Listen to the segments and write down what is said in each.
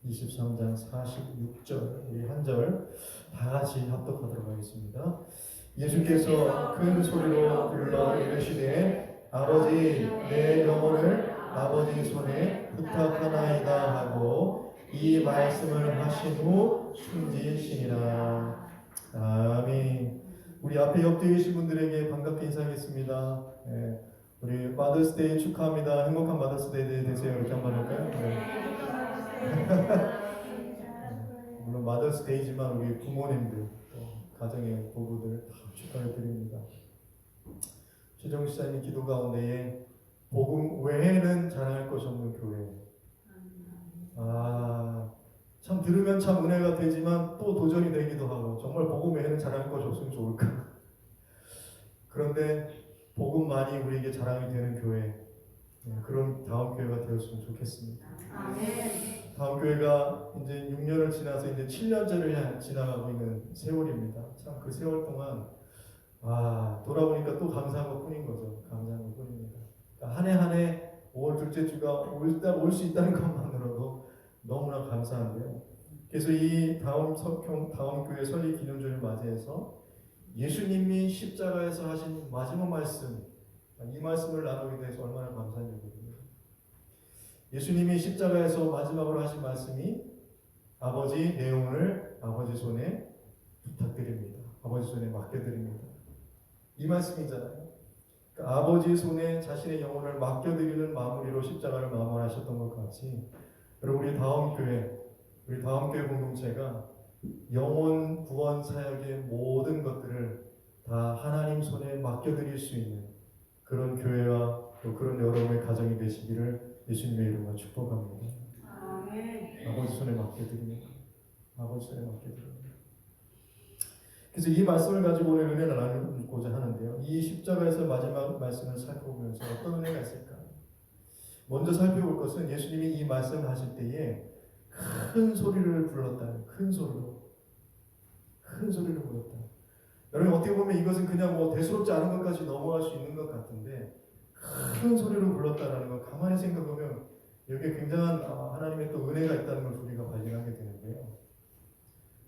23장 46절 우리 한 절 다 같이 합독하도록 하겠습니다. 예수께서 큰 소리로 불러 이르시되 아버지 내 영혼을 아버지 손에 부탁하나이다 하고 이 말씀을 하신 후 숨지시니라. 아멘. 우리 앞에 옆에 계신 분들에게 반갑게 인사하겠습니다. 네. 우리 마더스데이 축하합니다. 행복한 마더스데이 되세요. 이렇게 한번 할까요? 네. 물론 마더스데이지만 우리 부모님들, 가정의 부부들 다 축하를 드립니다. 최정 시사님 기도 가운데에 복음 외에는 자랑할 것이 없는 교회. 참 들으면 참 은혜가 되지만 또 도전이 되기도 하고 정말 복음 외에는 자랑할 것이 없으면 좋을까? 그런데 복음만이 우리에게 자랑이 되는 교회, 그런 다음 교회가 되었으면 좋겠습니다. 다음 교회가 이제 6년을 지나서 이제 7년째를 지나가고 있는 세월입니다. 참 그 세월 동안 돌아보니까 또 감사한 것 뿐인 거죠. 감사한 것 뿐입니다. 그러니까 한 해 한 해 5월 둘째 주가 올 수 있다는 것만으로도 너무나 감사한데요. 그래서 이 다음 교회 설립 기념주를 맞이해서 예수님이 십자가에서 하신 마지막 말씀, 이 말씀을 나누게 돼서 얼마나 감사한지거든요. 예수님이 십자가에서 마지막으로 하신 말씀이 아버지 내 영혼을 아버지 손에 부탁드립니다. 아버지 손에 맡겨드립니다. 이 말씀이잖아요. 그러니까 아버지 손에 자신의 영혼을 맡겨드리는 마무리로 십자가를 마무리하셨던 것 같이 여러분 우리 다음 교회 공동체가 영혼 구원 사역의 모든 것들을 다 하나님 손에 맡겨드릴 수 있는 그런 교회와 또 그런 여러분의 가정이 되시기를 예수님의 이름으로 축복합니다. 아버지 손에 맡겨드립니다. 아버지 손에 맡겨드립니다. 그래서 이 말씀을 가지고 오늘 은혜를 나누고자 하는데요. 이 십자가에서 마지막 말씀을 살펴보면서 어떤 은혜가 있을까? 먼저 살펴볼 것은 예수님이 이 말씀을 하실 때에 큰 소리를 불렀다. 큰 소리로 불렀다. 여러분 어떻게 보면 이것은 그냥 대수롭지 않은 것까지 넘어갈 수 있는 것 같은데 큰 소리로 불렀다라는 걸 가만히 생각하면 여기에 굉장한 하나님의 또 은혜가 있다는 걸 우리가 발견하게 되는데요.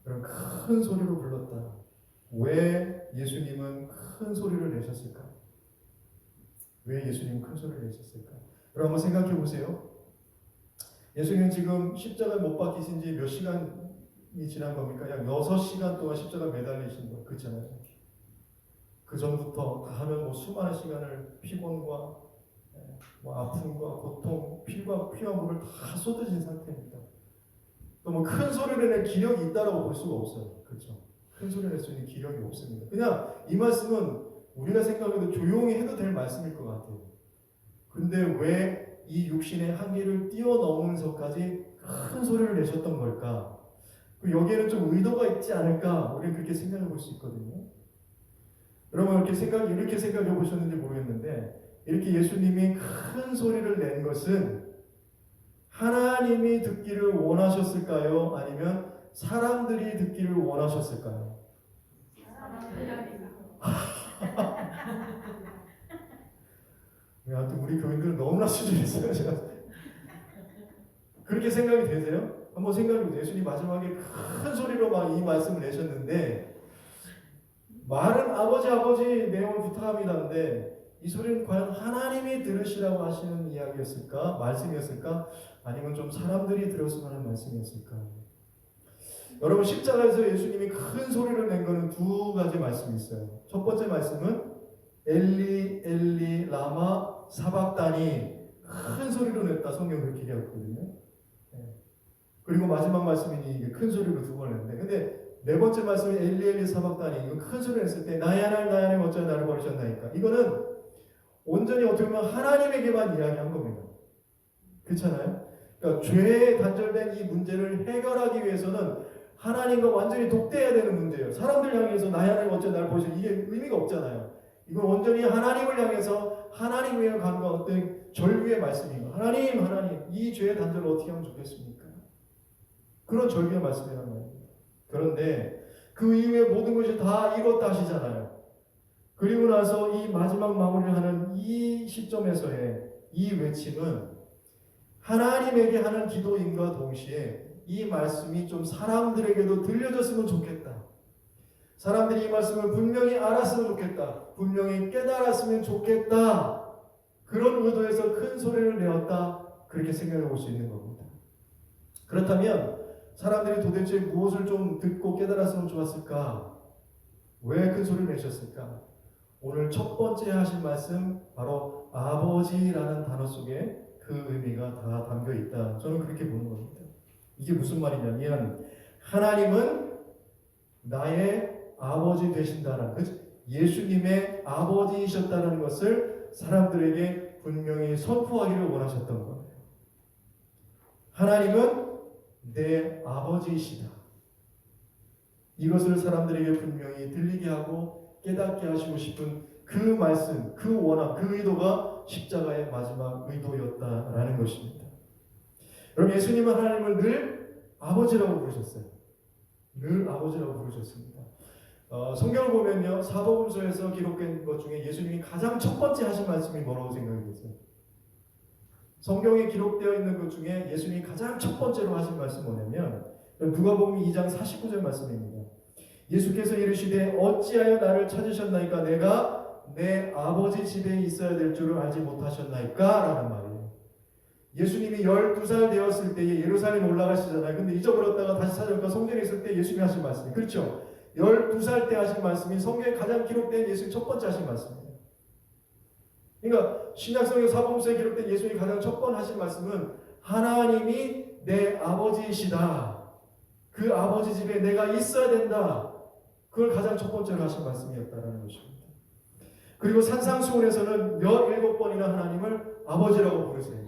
여러분 큰 소리로 불렀다. 왜 예수님은 큰 소리를 내셨을까? 왜 예수님은 큰 소리를 내셨을까? 여러분 한번 생각해 보세요. 예수님은 지금 십자가에 못 박히신 지 몇 시간이 지난 겁니까? 약 6시간 동안 십자가에 매달리신 거 그렇잖아요. 그 전부터 다 하면 수많은 시간을 피곤과 아픔과 고통, 피와 물을 다 쏟으신 상태입니다. 또 큰 소리를 낼 기력이 있다라고 볼 수가 없어요. 그렇죠? 큰 소리를 낼 수 있는 기력이 없습니다. 그냥 이 말씀은 우리가 생각해도 조용히 해도 될 말씀일 것 같아요. 근데 왜 이 육신의 한계를 뛰어넘으면서까지 큰 소리를 내셨던 걸까? 여기에는 좀 의도가 있지 않을까? 우리는 그렇게 생각해 볼 수 있거든요. 여러분 이렇게 생각해 보셨는지 모르겠는데 이렇게 예수님이 큰 소리를 낸 것은 하나님이 듣기를 원하셨을까요? 아니면 사람들이 듣기를 원하셨을까요? 하여튼 우리 교인들은 너무나 수준이 있어요. 제가 그렇게 생각이 되세요? 한번 생각해보세요. 예수님 마지막에 큰 소리로 이 말씀을 내셨는데 말은 아버지 내 영혼 부탁합니다인데 이 소리는 과연 하나님이 들으시라고 하시는 이야기였을까? 말씀이었을까? 아니면 좀 사람들이 들었으면 하는 말씀이었을까? 여러분 십자가에서 예수님이 큰 소리를 낸 것은 두 가지 말씀이 있어요. 첫 번째 말씀은 엘리 엘리 라마 사박다니 큰 소리로 냈다. 성경 그렇게 얘기하거든요. 그리고 마지막 말씀이 이게 큰 소리로 두 번 냈는데 근데 네 번째 말씀이 엘리 엘리 사박다니 이거 큰 소리를 했을 때 나의 하나님 어쩌면 나를 버리셨나이까 이거는 온전히 어떻게 보면 하나님에게만 이야기한 겁니다. 그렇잖아요? 그러니까 죄에 단절된 이 문제를 해결하기 위해서는 하나님과 완전히 독대해야 되는 문제예요. 사람들 향해서 나의 하나님 어쩌면 나를 버리셨 이게 의미가 없잖아요. 이건 온전히 하나님을 향해서 하나님의 간과 어떤 절규의 말씀이고 하나님 이 죄의 단절을 어떻게 하면 좋겠습니까? 그런 절규의 말씀이란 말입니다. 그런데 그 이후에 모든 것이 다 이뤘다 하시잖아요. 그리고 나서 이 마지막 마무리를 하는 이 시점에서의 이 외침은 하나님에게 하는 기도임과 동시에 이 말씀이 좀 사람들에게도 들려졌으면 좋겠다. 사람들이 이 말씀을 분명히 알았으면 좋겠다. 분명히 깨달았으면 좋겠다. 그런 의도에서 큰 소리를 내었다. 그렇게 생각해 볼 수 있는 겁니다. 그렇다면 사람들이 도대체 무엇을 좀 듣고 깨달았으면 좋았을까? 왜 큰 소리를 내셨을까? 오늘 첫 번째 하신 말씀 바로 아버지라는 단어 속에 그 의미가 다 담겨 있다. 저는 그렇게 보는 겁니다. 이게 무슨 말이냐면 하나님은 나의 아버지 되신다는 예수님의 아버지이셨다는 것을 사람들에게 분명히 선포하기를 원하셨던 거예요. 하나님은 내 아버지이시다. 이것을 사람들에게 분명히 들리게 하고 깨닫게 하시고 싶은 그 말씀, 그 원함, 그 의도가 십자가의 마지막 의도였다라는 것입니다. 여러분, 예수님은 하나님을 늘 아버지라고 부르셨어요. 늘 아버지라고 부르셨습니다. 성경을 보면요, 사복음서에서 기록된 것 중에 예수님이 가장 첫 번째 하신 말씀이 뭐라고 생각이 되세요? 성경에 기록되어 있는 것 중에 예수님이 가장 첫 번째로 하신 말씀이 뭐냐면 누가복음 2장 49절 말씀입니다. 예수께서 이르시되 어찌하여 나를 찾으셨나이까? 내가 내 아버지 집에 있어야 될 줄을 알지 못하셨나이까? 라는 말이에요. 예수님이 12살 되었을 때에 예루살렘 올라가시잖아요. 근데 잊어버렸다가 다시 찾아오니까 성전에 있을 때 예수님이 하신 말씀이, 그렇죠? 12살 때 하신 말씀이 성경에 가장 기록된 예수님 첫 번째 하신 말씀이에요. 그러니까 신약성경 사복음서에 기록된 예수님이 가장 첫 번 하신 말씀은 하나님이 내 아버지이시다. 그 아버지 집에 내가 있어야 된다. 그걸 가장 첫 번째로 하신 말씀이었다는 것입니다. 그리고 산상수훈에서는 17번이나 하나님을 아버지라고 부르세요.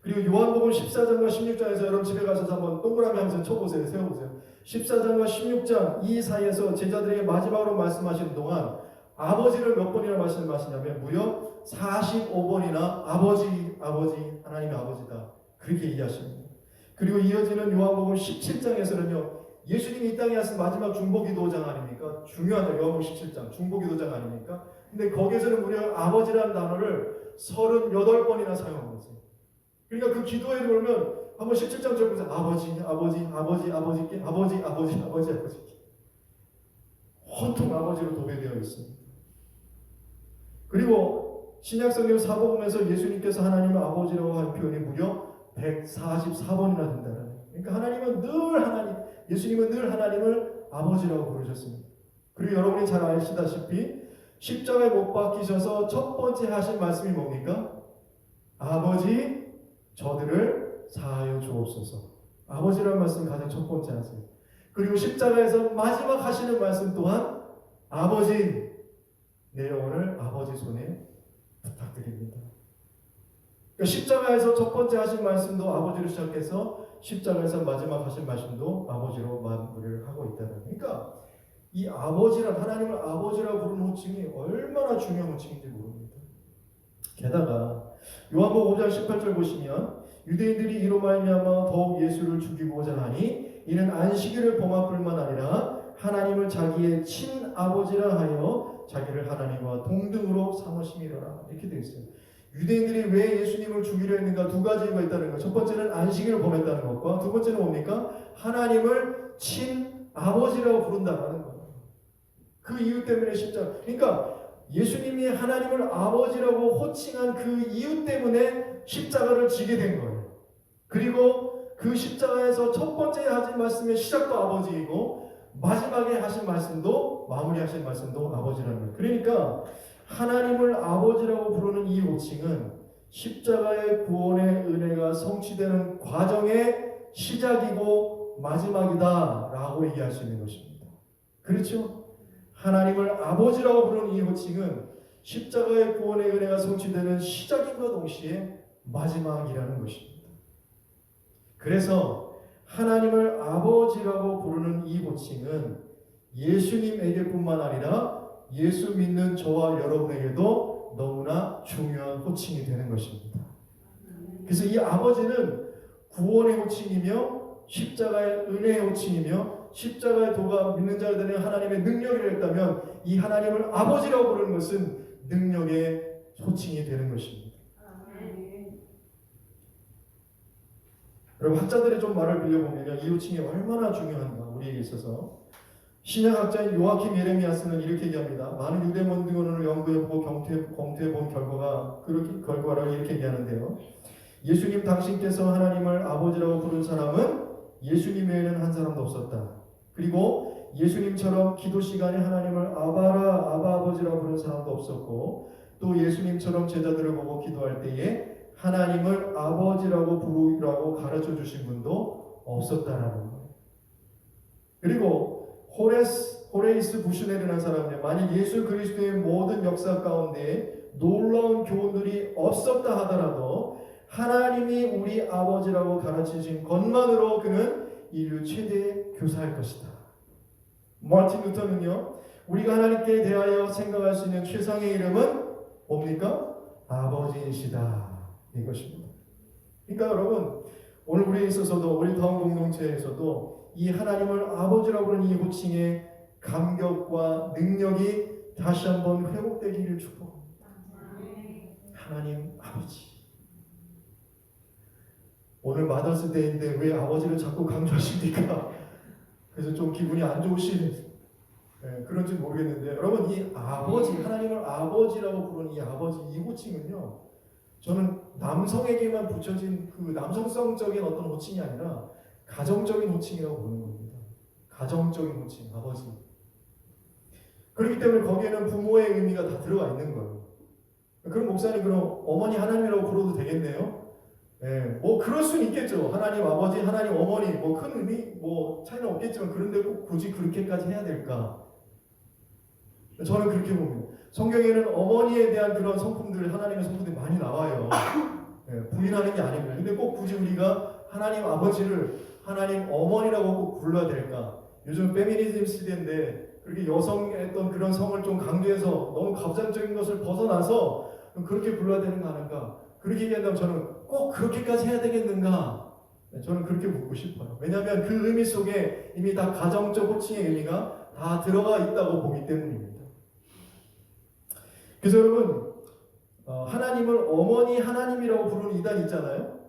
그리고 요한복음 14장과 16장에서 여러분 집에 가셔서 한번 동그라미 하면서 쳐보세요. 세워보세요. 14장과 16장 이 사이에서 제자들에게 마지막으로 말씀하시는 동안 아버지를 몇 번이나 말씀하시냐면 무려 45번이나 아버지, 아버지, 하나님의 아버지다. 그렇게 이해하십니다. 그리고 이어지는 요한복음 17장에서는요. 예수님이 이 땅에 하신 마지막 중보기도장 아닙니까? 중요하다. 요한복음 17장 중보기도장 아닙니까? 근데 거기에서는 무려 아버지라는 단어를 38번이나 사용한 거죠. 그러니까 그 기도에 보면 한번 17장 적으면서 아버지, 아버지, 아버지, 아버지께 아버지, 아버지, 아버지, 아버지께 온통 아버지로 도배되어 있습니다. 그리고 신약성경 사복음에서 예수님께서 하나님을 아버지라고 한 표현이 무려 144번이나 된다는 거예요. 그러니까 하나님은 늘 하나님, 예수님은 늘 하나님을 아버지라고 부르셨습니다. 그리고 여러분이 잘 아시다시피 십자가에 못 박히셔서 첫 번째 하신 말씀이 뭡니까? 아버지, 저들을 사하여 주옵소서. 아버지라는 말씀 가장 첫 번째 하세요. 그리고 십자가에서 마지막 하시는 말씀 또한 아버지, 내 영혼을 아버지 손에 부탁드립니다. 그러니까 십자가에서 첫 번째 하신 말씀도 아버지로 시작해서 십자가에서 마지막 하신 말씀도 아버지로 마무리를 하고 있다는. 그러니까 이 아버지란, 하나님을 아버지라고 부르는 호칭이 얼마나 중요한 호칭인지 모릅니다. 게다가 요한복음 5장 18절 보시면 유대인들이 이로 말미암아 더욱 예수를 죽이고자 하니 이는 안식일을 범할 뿐만 아니라 하나님을 자기의 친아버지라 하여 자기를 하나님과 동등으로 삼으심이로라. 이렇게 되어 있어요. 유대인들이 왜 예수님을 죽이려 했는가? 두 가지 이유가 있다는 것. 첫 번째는 안식일을 범했다는 것과 두 번째는 뭡니까? 하나님을 친아버지라고 부른다는 거예요. 그 이유 때문에 십자가. 그러니까 예수님이 하나님을 아버지라고 호칭한 그 이유 때문에 십자가를 지게 된 거예요. 그리고 그 십자가에서 첫 번째 하신 말씀의 시작도 아버지이고 마지막에 하신 말씀도, 마무리하신 말씀도 아버지라는 거예요. 그러니까 하나님을 아버지라고 부르는 이 호칭은 십자가의 구원의 은혜가 성취되는 과정의 시작이고 마지막이다 라고 얘기할 수 있는 것입니다. 그렇죠? 하나님을 아버지라고 부르는 이 호칭은 십자가의 구원의 은혜가 성취되는 시작인과 동시에 마지막이라는 것입니다. 그래서 하나님을 아버지라고 부르는 이 호칭은 예수님에게뿐만 아니라 예수 믿는 저와 여러분에게도 너무나 중요한 호칭이 되는 것입니다. 그래서 이 아버지는 구원의 호칭이며 십자가의 은혜의 호칭이며 십자가의 도가 믿는 자들에게 하나님의 능력이라 했다면 이 하나님을 아버지라고 부르는 것은 능력의 호칭이 되는 것입니다. 여러분 학자들의 좀 말을 빌려보면요, 이 호칭이 얼마나 중요한가 우리에게 있어서. 신약학자인 요아킴 예레미야스는 이렇게 얘기합니다. 많은 유대 문헌을 연구해보고 검토해본 결과를 이렇게 얘기하는데요. 예수님 당신께서 하나님을 아버지라고 부른 사람은 예수님 외에는 한 사람도 없었다. 그리고 예수님처럼 기도 시간에 하나님을 아바라, 아바 아버지라고 부른 사람도 없었고, 또 예수님처럼 제자들을 보고 기도할 때에 하나님을 아버지라고 부르라고 가르쳐 주신 분도 없었다라는 거예요. 그리고 호레이스 부슈넬이라는 사람은요, 만약 예수 그리스도의 모든 역사 가운데 놀라운 교훈들이 없었다 하더라도 하나님이 우리 아버지라고 가르치신 것만으로 그는 인류 최대의 교사일 것이다. 마틴 루터는요, 우리가 하나님께 대하여 생각할 수 있는 최상의 이름은 뭡니까? 아버지이시다, 이것입니다. 그러니까 여러분, 오늘 우리에 있어서도, 우리 다음 공동체에서도 이 하나님을 아버지라고 하는 이 호칭의 감격과 능력이 다시 한번 회복되기를 축복합니다. 하나님 아버지. 오늘 마더스데이인데 왜 아버지를 자꾸 강조하십니까? 그래서 좀 기분이 안 좋으신 그런지 모르겠는데, 여러분, 이 아버지, 하나님을 아버지라고 부르는 이 아버지, 이 호칭은요, 저는 남성에게만 붙여진 그 남성성적인 어떤 호칭이 아니라 가정적인 호칭이라고 보는 겁니다. 가정적인 호칭, 아버지. 그렇기 때문에 거기에는 부모의 의미가 다 들어가 있는 거예요. 그럼 목사님, 그럼 어머니 하나님이라고 불러도 되겠네요? 뭐 그럴 수는 있겠죠. 하나님 아버지, 하나님 어머니, 뭐 큰 의미, 뭐 차이는 없겠지만, 그런데 꼭 굳이 그렇게까지 해야 될까? 저는 그렇게 봅니다. 성경에는 어머니에 대한 그런 성품들, 하나님의 성품들이 많이 나와요. 부인하는 게 아닙니다. 근데 꼭 굳이 우리가 하나님 아버지를 하나님 어머니라고 꼭 불러야 될까? 요즘 페미니즘 시대인데 그렇게 여성의 어떤 그런 성을 좀 강조해서 너무 가부장적인 것을 벗어나서 그렇게 불러야 되는 거 아닌가? 그렇게 얘기한다면 저는 꼭 그렇게까지 해야 되겠는가? 저는 그렇게 묻고 싶어요. 왜냐하면 그 의미 속에 이미 다 가정적 호칭의 의미가 다 들어가 있다고 보기 때문입니다. 그래서 여러분, 하나님을 어머니 하나님이라고 부르는 이단 있잖아요.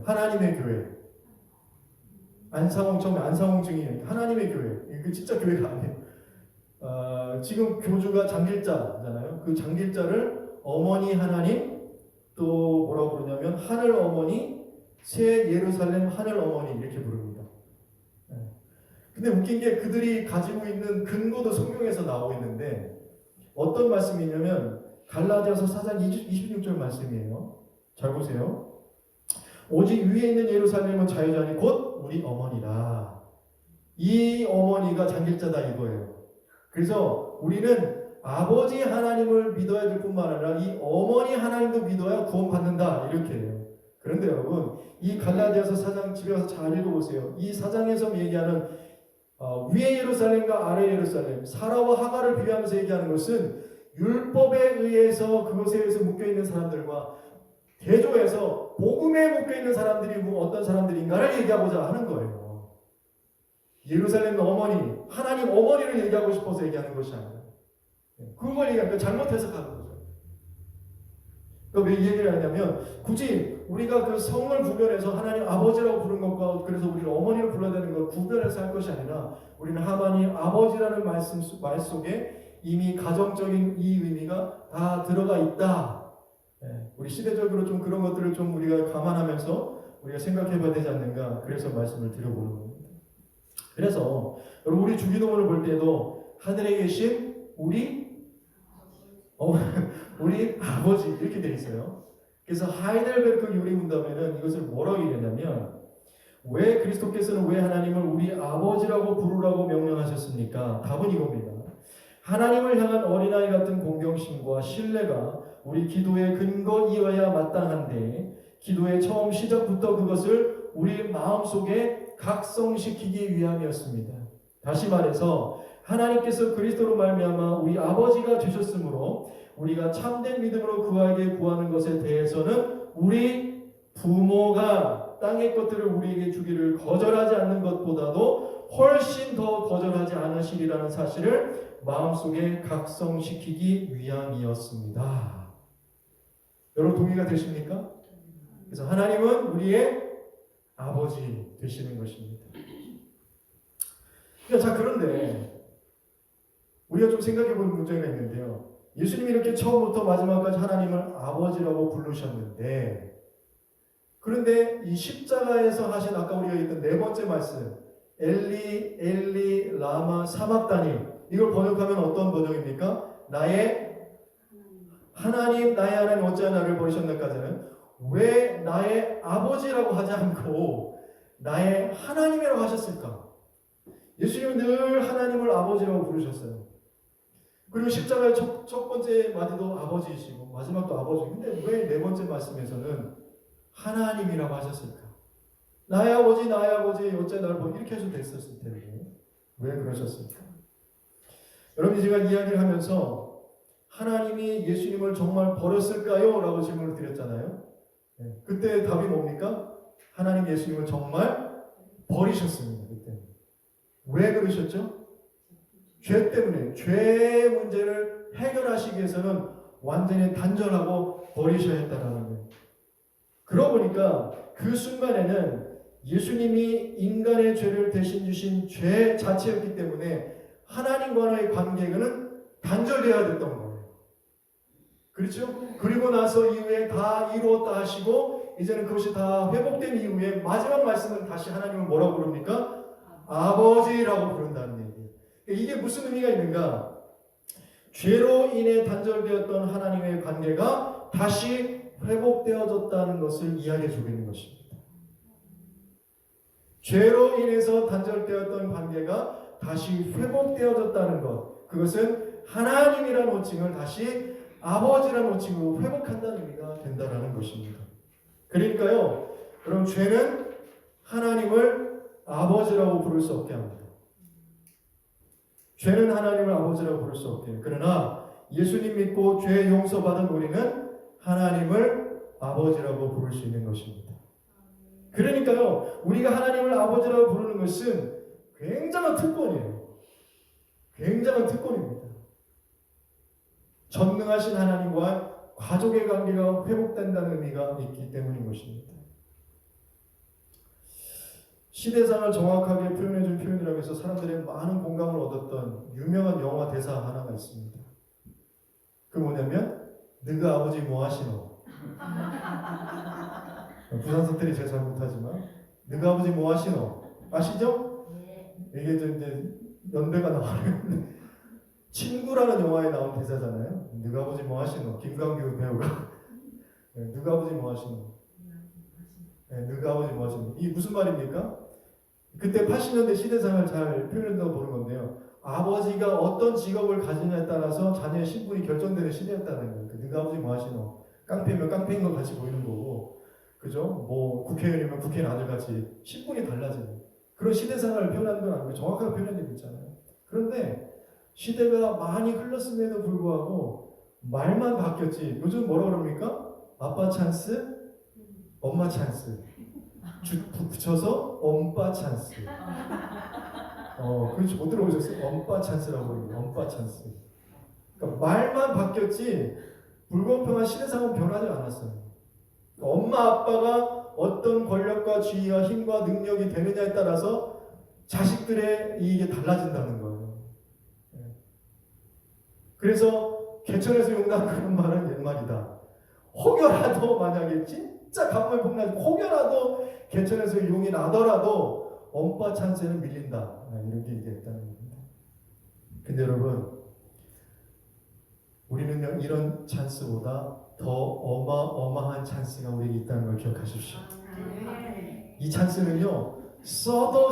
하나님의 교회. 안상홍 증인 하나님의 교회. 이거 진짜 교회가 아니에요. 지금 교주가 장길자잖아요. 그 장길자를 어머니 하나님, 또 뭐라고 부르냐면 하늘 어머니, 새 예루살렘 하늘 어머니 이렇게 부릅니다. 근데 웃긴 게 그들이 가지고 있는 근거도 성경에서 나오고 있는데, 어떤 말씀이냐면 갈라디아서 4장 26절 말씀이에요. 잘 보세요. 오직 위에 있는 예루살렘은 자유자니 곧 우리 어머니라. 이 어머니가 장길자다 이거예요. 그래서 우리는 아버지 하나님을 믿어야 될 뿐만 아니라 이 어머니 하나님도 믿어야 구원받는다, 이렇게 해요. 그런데 여러분, 이 갈라디아서 4장 집에 가서 잘 읽어보세요. 이 4장에서 얘기하는 위의 예루살렘과 아래 예루살렘, 사라와 하가를 비교하면서 얘기하는 것은 율법에 의해서 그것에 의해서 묶여있는 사람들과 대조해서 복음에 묶여있는 사람들이 어떤 사람들인가를 얘기하고자 하는 거예요. 예루살렘 어머니, 하나님 어머니를 얘기하고 싶어서 얘기하는 것이 아니라 그걸 얘기하니까 잘못 해석하는 거죠. 왜 이 얘기를 하냐면, 굳이 우리가 그 성을 구별해서 하나님 아버지라고 부른 것과 그래서 우리를 어머니로 불러야 되는 걸 구별해서 할 것이 아니라, 우리는 하나님 아버지라는 말 속에 이미 가정적인 이 의미가 다 들어가 있다. 우리 시대적으로 좀 그런 것들을 좀 우리가 감안하면서 우리가 생각해 봐야 되지 않는가, 그래서 말씀을 드려보는 겁니다. 그래서 여러분, 우리 주기도문을 볼 때도 하늘에 계신 우리 아버지 이렇게 되어 있어요. 그래서 하이델베르크 요리문답에는 이것을 뭐라고 얘기하냐면, 왜 그리스도께서는 왜 하나님을 우리 아버지라고 부르라고 명령하셨습니까? 답은 이겁니다. 하나님을 향한 어린아이 같은 공경심과 신뢰가 우리 기도의 근거이어야 마땅한데, 기도의 처음 시작부터 그것을 우리 마음속에 각성시키기 위함이었습니다. 다시 말해서 하나님께서 그리스도로 말미암아 우리 아버지가 되셨으므로 우리가 참된 믿음으로 그에게 구하는 것에 대해서는 우리 부모가 땅의 것들을 우리에게 주기를 거절하지 않는 것보다도 훨씬 더 거절하지 않으시리라는 사실을 마음속에 각성시키기 위함이었습니다. 여러분, 동의가 되십니까? 그래서 하나님은 우리의 아버지 되시는 것입니다. 자, 그런데 우리가 좀 생각해 볼 문제가 있는데요. 예수님이 이렇게 처음부터 마지막까지 하나님을 아버지라고 부르셨는데, 그런데 이 십자가에서 하신 아까 우리가 했던 네 번째 말씀, 엘리 엘리 라마 사막다니, 이걸 번역하면 어떤 번역입니까? 나의 하나님 어찌하여 나를 버리셨나까지는 왜 나의 아버지라고 하지 않고 나의 하나님이라고 하셨을까? 예수님은 늘 하나님을 아버지라고 부르셨어요. 그리고 십자가의 첫 번째 마디도 아버지이시고 마지막도 아버지. 근데 왜 네 번째 말씀에서는 하나님이라고 하셨을까? 나의 아버지 어째 나를 보니 이렇게 해도 됐었을 텐데 왜 그러셨을까? 여러분, 제가 이야기를 하면서 하나님이 예수님을 정말 버렸을까요? 라고 질문을 드렸잖아요. 그때 답이 뭡니까? 하나님 예수님을 정말 버리셨습니다. 그때. 왜 그러셨죠? 죄 때문에. 죄의 문제를 해결하시기 위해서는 완전히 단절하고 버리셔야 했다는 거예요. 그러고 보니까 그 순간에는 예수님이 인간의 죄를 대신 주신 죄 자체였기 때문에 하나님과의 관계는 단절되어야 됐던 거예요. 그렇죠? 그리고 나서 이후에 다 이루었다 하시고 이제는 그것이 다 회복된 이후에 마지막 말씀은 다시 하나님을 뭐라고 부릅니까? 아버지라고 부른다는 얘기예요. 이게 무슨 의미가 있는가? 죄로 인해 단절되었던 하나님의 관계가 다시 회복되어졌다는 것을 이야기해 주고 있는 것입니다. 죄로 인해서 단절되었던 관계가 다시 회복되어졌다는 것, 그것은 하나님이라는 호칭을 다시 아버지라는 호칭으로 회복한다는 의미가 된다는 것입니다. 그러니까요, 여러분, 죄는 하나님을 아버지라고 부를 수 없게 합니다. 죄는 하나님을 아버지라고 부를 수 없게 해요. 그러나 예수님 믿고 죄 용서받은 우리는 하나님을 아버지라고 부를 수 있는 것입니다. 그러니까요, 우리가 하나님을 아버지라고 부르는 것은 굉장한 특권이에요. 굉장한 특권입니다. 전능하신 하나님과 가족의 관계가 회복된다는 의미가 있기 때문인 것입니다. 시대상을 정확하게 표현해준 표현이라고 해서 사람들의 많은 공감을 얻었던 유명한 영화 대사 하나가 있습니다. 그 뭐냐면 너가 아버지 뭐 하시노? 부산 사투리 제가 잘 못하지만 너가 아버지 뭐 하시노? 아시죠? 이게 이제 연배가 나와요. 친구라는 영화에 나온 대사잖아요. 너가 아버지 뭐 하시노? 김광규 배우가 너가 아버지 뭐 하시노? 너가 아버지 뭐 하시노? 이게 무슨 말입니까? 그때 80년대 시대상을 잘 표현한다고 보는 건데요. 아버지가 어떤 직업을 가지냐에 따라서 자녀의 신분이 결정되는 시대였다는 거예요. 너가 아버지 뭐 하시노? 깡패면 깡패인 것 같이 보이는 거고, 그죠? 뭐 국회의원이면 국회의원 아들같이 신분이 달라지는 그런 시대상을 표현하는 건 아니고 정확하게 표현한 게 있잖아요. 그런데 시대가 많이 흘렀음에도 불구하고 말만 바뀌었지. 요즘 뭐라 그럽니까? 아빠 찬스, 엄마 찬스. 붙여서 엄빠 찬스. 그렇지, 못 들어보셨어요? 엄빠 찬스라고 해요. 엄빠 찬스. 그러니까 말만 바뀌었지 불공평한 시대상은 변하지 않았어요. 그러니까 엄마 아빠가 어떤 권력과 지위와 힘과 능력이 되느냐에 따라서 자식들의 이익이 달라진다는 거예요. 그래서 개천에서 용나는 그런 말은 옛말이다. 혹여라도 만약에 진짜 간물 폭나고 혹여라도 개천에서 용이 나더라도 엄빠 찬스에는 밀린다. 이렇게 얘기했다는 겁니다. 근데 여러분, 우리는 이런 찬스보다 더 어마어마한 찬스가 우리에게 있다는 걸 기억하십시오. 이 찬스는요, 써도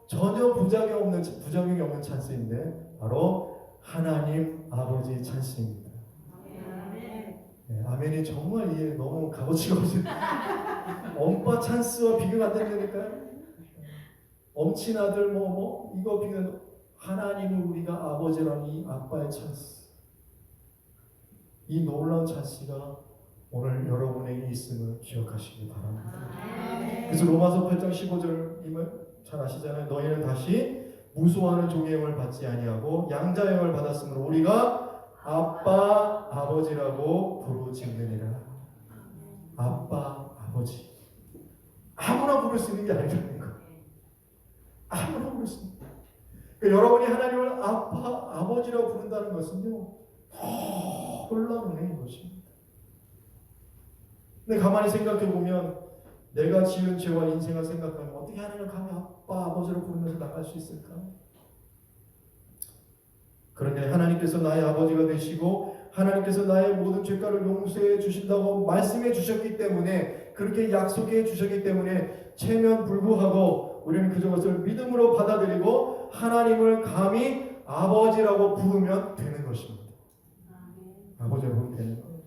전혀 부작용이 없는 찬스인데 바로 하나님 아버지 찬스입니다. 네, 아멘이 정말 이해 너무 값어치가 없어요. 엄빠 찬스와 비교가 안 된다니까요. 엄친 아들 이거 비교, 하나님은 우리가 아버지라니 아빠의 찬스. 이 놀라운 찬스가 오늘 여러분에게 있음을 기억하시기 바랍니다. 그래서 로마서 8장 15절임을 잘 아시잖아요. 너희는 다시 무소하는 종의 영을 받지 아니하고 양자의 영을 받았으므로 우리가 아빠 아버지라고 부르짖느니라. 아빠 아버지. 아무나 부를 수 있는 게 아니라는 거예요. 아무나 부를 수 있는 거예요. 그러니까 여러분이 하나님을 아버지라고 부른다는 것은요, 놀라운 은혜인 것입니다. 근데 가만히 생각해 보면 내가 지은 죄와 인생을 생각하면 어떻게 하나님을 감히 아빠, 아버지로 부르면서 나갈 수 있을까? 그런데 하나님께서 나의 아버지가 되시고 하나님께서 나의 모든 죄가를 용서해 주신다고 말씀해 주셨기 때문에, 그렇게 약속해 주셨기 때문에 체면 불구하고 우리는 그것을 믿음으로 받아들이고 하나님을 감히 아버지라고 부르면 되는 것입니다. 아버지라고 부르면 되는 거예요.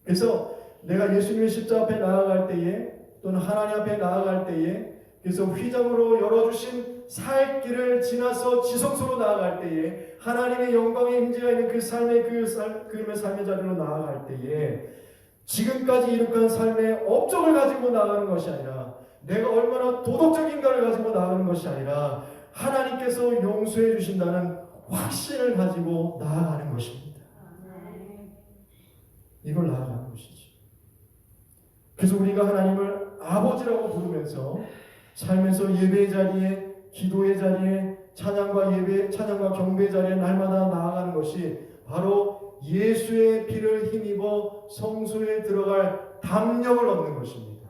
그래서 내가 예수님의 십자가 앞에 나아갈 때에, 또는 하나님 앞에 나아갈 때에, 그래서 휘장으로 열어주신 살 길을 지나서 지성소로 나아갈 때에, 하나님의 영광의 임재가 있는 그 삶의 삶의 자리로 나아갈 때에, 지금까지 이룩한 삶의 업적을 가지고 나아가는 것이 아니라, 내가 얼마나 도덕적인가를 가지고 나아가는 것이 아니라, 하나님께서 용서해 주신다는 확신을 가지고 나아가는 것입니다. 이걸 나아가는 것이죠. 그래서 우리가 하나님을 아버지라고 부르면서 삶에서 예배의 자리에, 기도의 자리에, 찬양과 예배, 찬양과 경배 자리에 날마다 나아가는 것이 바로 예수의 피를 힘입어 성소에 들어갈 담력을 얻는 것입니다.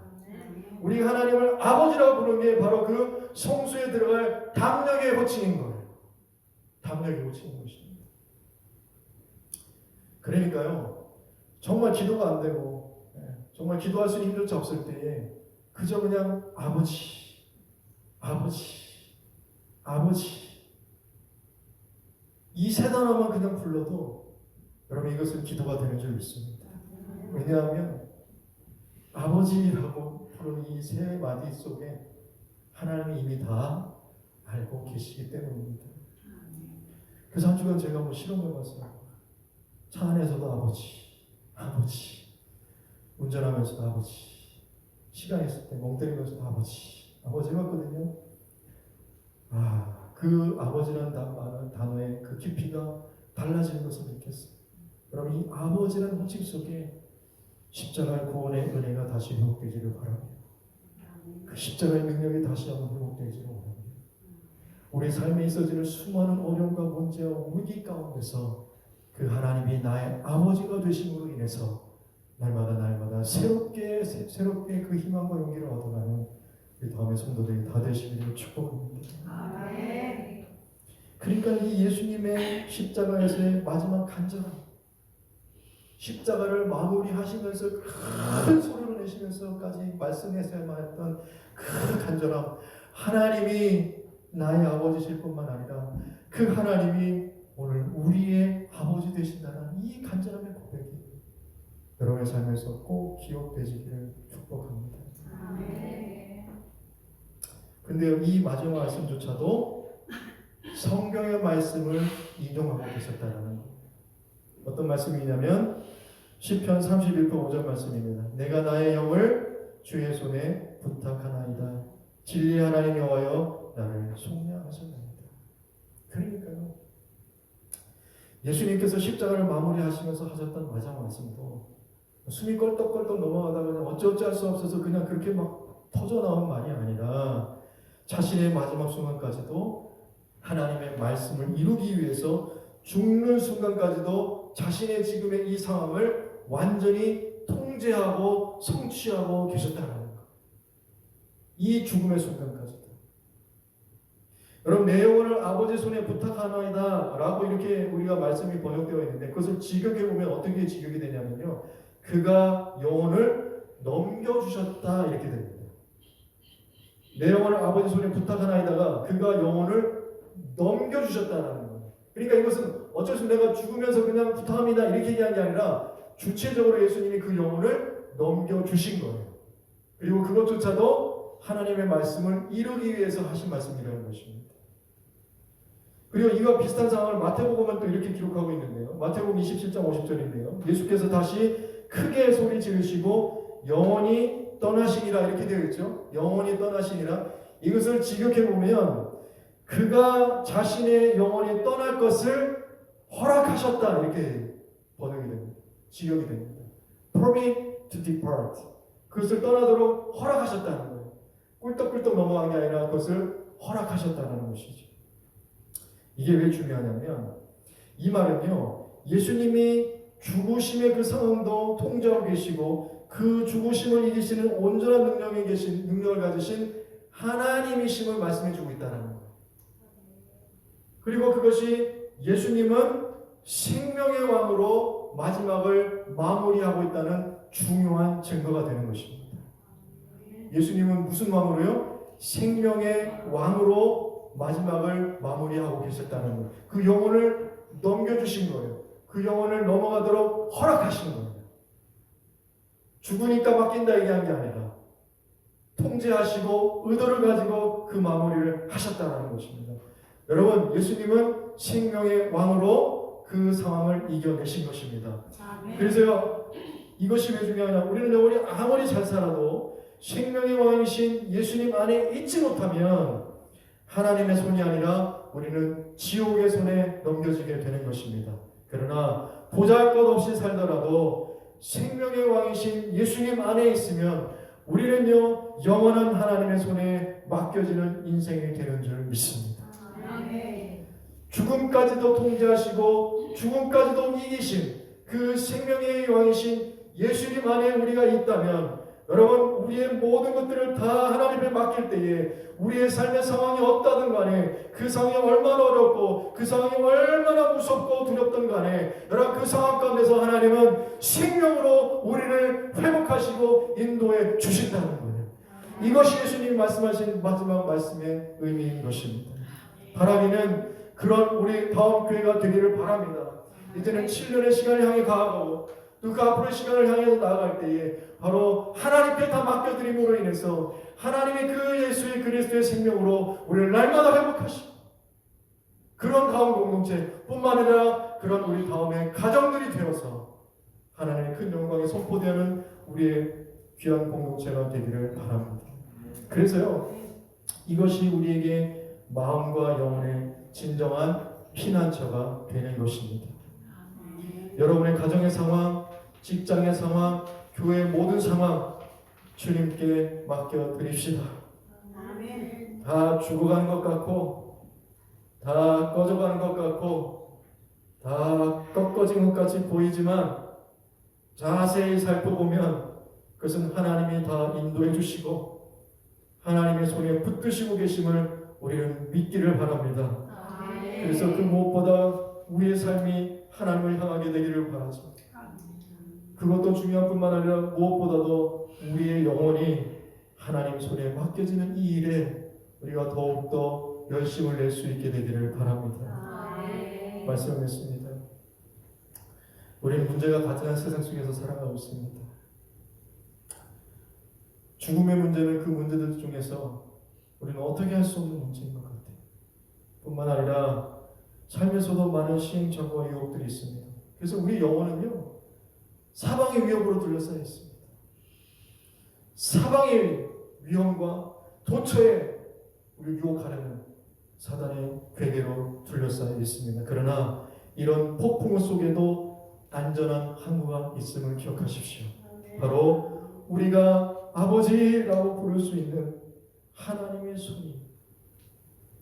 우리가 하나님을 아버지라고 부르는 게 바로 그 성소에 들어갈 담력의 호칭인 거예요. 담력의 호칭인 것입니다. 그러니까요, 정말 기도가 안 되고 정말 기도할 수 있는 힘조차 없을 때에 그저 그냥 아버지, 아버지, 아버지, 이 세 단어만 그냥 불러도 여러분 이것은 기도가 되는 줄 믿습니다. 왜냐하면 아버지라고 부르는 이 세 마디 속에 하나님이 이미 다 알고 계시기 때문입니다. 그래서 한 주간 제가 실험해봤어요. 차 안에서도 아버지, 아버지, 운전하면서도 아버지, 시간 있을 때 멍 때리면서도 아버지, 아버지 해봤거든요. 그 아버지라는 단어의 그 깊이가 달라지는 것을 느꼈어요. 여러분, 이 아버지라는 호칭 속에 십자가의 구원의 은혜가 다시 회복되기를 바랍니다. 그 십자가의 능력이 다시 한번 회복되기를 원합니다. 우리 삶에 있어지는 수많은 어려움과 문제와 위기 가운데서 그 하나님이 나의 아버지가 되심으로 인해서 날마다 새롭게 그 희망과 용기를 얻어가는 우리 다음의 성도들이 다 되시기를 축복합니다. 아멘. 그러니까 이 예수님의 십자가에서의 마지막 간절함, 십자가를 마무리하시면서 큰 소리를 내시면서까지 말씀하셔야만 했던 그 간절함, 하나님이 나의 아버지실 뿐만 아니라 그 하나님이 오늘 우리의 아버지 되신다는 이 간절함의 고백이 여러분의 삶에서 꼭 기억되시기를 축복합니다. 근데 이 마지막 말씀조차도 성경의 말씀을 인용하고 계셨다는 거예요. 어떤 말씀이냐면 시편 31편 5절 말씀입니다. 내가 나의 영을 주의 손에 부탁하나이다. 진리 하나님 여호와여 나를 속량하셨나이다. 그러니까요, 예수님께서 십자가를 마무리하시면서 하셨던 마지막 말씀도 숨이 껄떡껄떡 넘어가다가 그냥 어찌할 수 없어서 그냥 그렇게 막 터져나온 말이 아니라 자신의 마지막 순간까지도 하나님의 말씀을 이루기 위해서 죽는 순간까지도 자신의 지금의 이 상황을 완전히 통제하고 성취하고 계셨다는 거예요. 이 죽음의 순간까지도. 여러분, 내 영혼을 아버지 손에 부탁하나이다 라고 이렇게 우리가 말씀이 번역되어 있는데, 그것을 직역해보면 어떻게 직역이 되냐면요, 그가 영혼을 넘겨주셨다 이렇게 됩니다. 내 영혼을 아버지 손에 부탁하나이다가 그가 영혼을 넘겨주셨다는 거예요. 그러니까 이것은 어쩔 수 없이 내가 죽으면서 그냥 부탁합니다 이렇게 얘기한 게 아니라 주체적으로 예수님이 그 영혼을 넘겨주신 거예요. 그리고 그것조차도 하나님의 말씀을 이루기 위해서 하신 말씀이라는 것입니다. 그리고 이와 비슷한 상황을 마태복음은 또 이렇게 기록하고 있는데요. 마태복음 27장 50절인데요. 예수께서 다시 크게 소리 지르시고 영원히 떠나시니라 이렇게 되어 있죠. 영원히 떠나시니라. 이것을 직역해보면 그가 자신의 영혼이 떠날 것을 허락하셨다 이렇게 번역이 됩니다. 직역이 됩니다. Permit to depart. 그것을 떠나도록 허락하셨다는 거예요. 꿀떡꿀떡 넘어간 게 아니라 그것을 허락하셨다는 것이죠. 이게 왜 중요하냐면 이 말은요, 예수님이 죽으심의 그 상황도 통제하고 계시고 그 죽으심을 이기시는 온전한 능력을 가지신 하나님이심을 말씀해주고 있다는 거예요. 그리고 그것이 예수님은 생명의 왕으로 마지막을 마무리하고 있다는 중요한 증거가 되는 것입니다. 예수님은 무슨 왕으로요? 생명의 왕으로 마지막을 마무리하고 계셨다는 거예요. 그 영혼을 넘겨주신 거예요. 그 영혼을 넘어가도록 허락하신 거예요. 죽으니까 맡긴다 얘기한 게 아니라 통제하시고 의도를 가지고 그 마무리를 하셨다는 것입니다. 여러분, 예수님은 생명의 왕으로 그 상황을 이겨내신 것입니다. 그래서요, 이것이 왜 중요하냐? 우리는 영혼이 아무리 잘 살아도 생명의 왕이신 예수님 안에 있지 못하면 하나님의 손이 아니라 우리는 지옥의 손에 넘겨지게 되는 것입니다. 그러나 보잘것없이 살더라도 생명의 왕이신 예수님 안에 있으면 우리는요, 영원한 하나님의 손에 맡겨지는 인생이 되는 줄 믿습니다. 죽음까지도 통제하시고 죽음까지도 이기신 그 생명의 왕이신 예수님 안에 우리가 있다면 여러분, 우리의 모든 것들을 다 하나님께 맡길 때에 우리의 삶의 상황이 어떠든 간에 그 상황이 얼마나 어렵고 그 상황이 얼마나 무섭고 두렵든 간에 여러분, 그 상황 가운데서 하나님은 생명으로 우리를 회복하시고 인도해 주신다는 거예요. 이것이 예수님이 말씀하신 마지막 말씀의 의미인 것입니다. 바라기는 그런 우리 다음 교회가 되기를 바랍니다. 이제는 7년의 시간을 향해 가고 또 그 앞으로의 시간을 향해서 나아갈 때에 바로 하나님께 다 맡겨드림으로 인해서 하나님의 그 예수의 그리스도의 생명으로 우리를 날마다 회복하시고 그런 다음 공동체뿐만 아니라 그런 우리 다음의 가정들이 되어서 하나님의 큰 영광이 선포되는 우리의 귀한 공동체가 되기를 바랍니다. 그래서요, 이것이 우리에게 마음과 영혼의 진정한 피난처가 되는 것입니다. 여러분의 가정의 상황, 직장의 상황, 교회의 모든 상황 주님께 맡겨드립시다. 다 죽어가는 것 같고 다 꺼져가는 것 같고 다 꺾어진 것 같이 보이지만 자세히 살펴보면 그것은 하나님이 다 인도해 주시고 하나님의 손에 붙드시고 계심을 우리는 믿기를 바랍니다. 그래서 그 무엇보다 우리의 삶이 하나님을 향하게 되기를 바라죠. 그것도 중요한 뿐만 아니라 무엇보다도 우리의 영혼이 하나님 손에 맡겨지는 이 일에 우리가 더욱더 열심을 낼 수 있게 되기를 바랍니다. 말씀했습니다. 우리는 문제가 가득한 세상 속에서 살아가고 있습니다. 죽음의 문제는 그 문제들 중에서 우리는 어떻게 할 수 없는 문제인 것 같아요. 뿐만 아니라 삶에서도 많은 시행착오와 유혹들이 있습니다. 그래서 우리 영혼은요, 사방의 위협으로 둘러싸여 있습니다. 사방의 위험과 도처에 우리를 유혹하려는 사단의 괴계로 둘러싸여 있습니다. 그러나 이런 폭풍 속에도 안전한 항구가 있음을 기억하십시오. 바로 우리가 아버지라고 부를 수 있는 하나님의 손이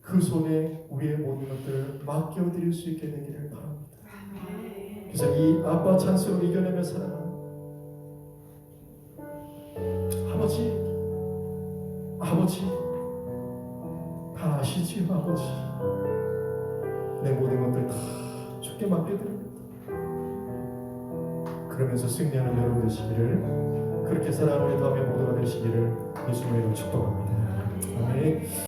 그 손에 우리의 모든 것들을 맡겨드릴 수 있게 되기를 바랍니다. 그래서 이 아빠 찬스를 이겨내며 살아가는 아버지 다 아시지요. 아버지, 내 모든 것들 다 주께 맡겨드립니다. 그러면서 승리하는 여러분 되시기를, 그렇게 살아가는 우리 다음에 모두가 되시기를 예수님의 이름으로 축복합니다. 아멘.